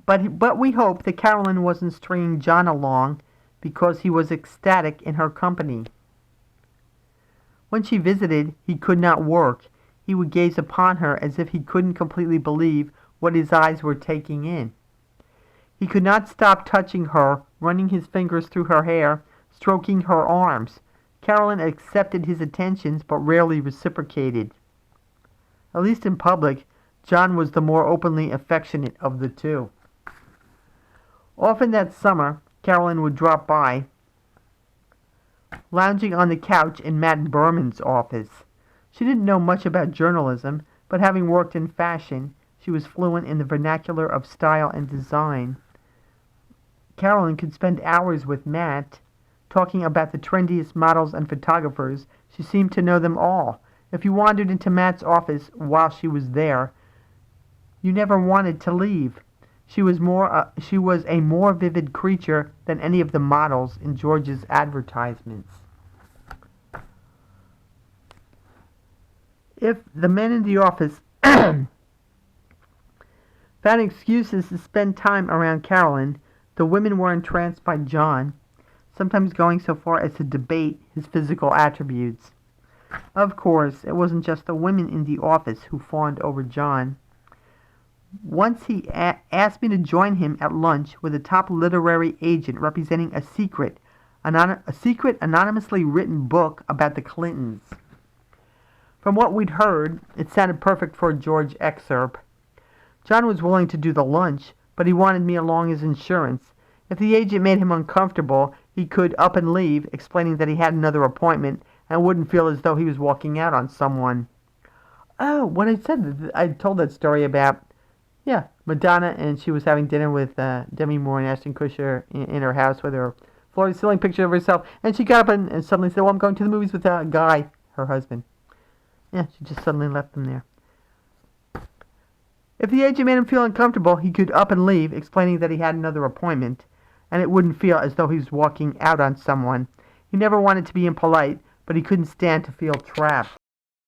But we hoped that Carolyn wasn't stringing John along because he was ecstatic in her company. When she visited, he could not work. He would gaze upon her as if he couldn't completely believe what his eyes were taking in. He could not stop touching her, running his fingers through her hair, stroking her arms. Carolyn accepted his attentions but rarely reciprocated. At least in public, John was the more openly affectionate of the two. Often that summer, Carolyn would drop by, lounging on the couch in Matt Berman's office. She didn't know much about journalism, but having worked in fashion, she was fluent in the vernacular of style and design. Carolyn could spend hours with Matt, talking about the trendiest models and photographers. She seemed to know them all. If you wandered into Matt's office while she was there, you never wanted to leave. She was a more vivid creature than any of the models in George's advertisements. If the men in the office found excuses to spend time around Carolyn, the women were entranced by John, sometimes going so far as to debate his physical attributes. Of course, it wasn't just the women in the office who fawned over John. Once he asked me to join him at lunch with a top literary agent representing a secret anonymously written book about the Clintons. From what we'd heard, it sounded perfect for a George excerpt. John was willing to do the lunch, but he wanted me along as insurance. If the agent made him uncomfortable, he could up and leave, explaining that he had another appointment and wouldn't feel as though he was walking out on someone. Oh, when I told that story about, Madonna, and she was having dinner with Demi Moore and Ashton Kutcher in her house with her floor-to-ceiling picture of herself, and she got up and suddenly said, well, I'm going to the movies with a guy, her husband. Yeah, she just suddenly left them there. If the agent made him feel uncomfortable, he could up and leave, explaining that he had another appointment, and it wouldn't feel as though he was walking out on someone. He never wanted to be impolite, but he couldn't stand to feel trapped.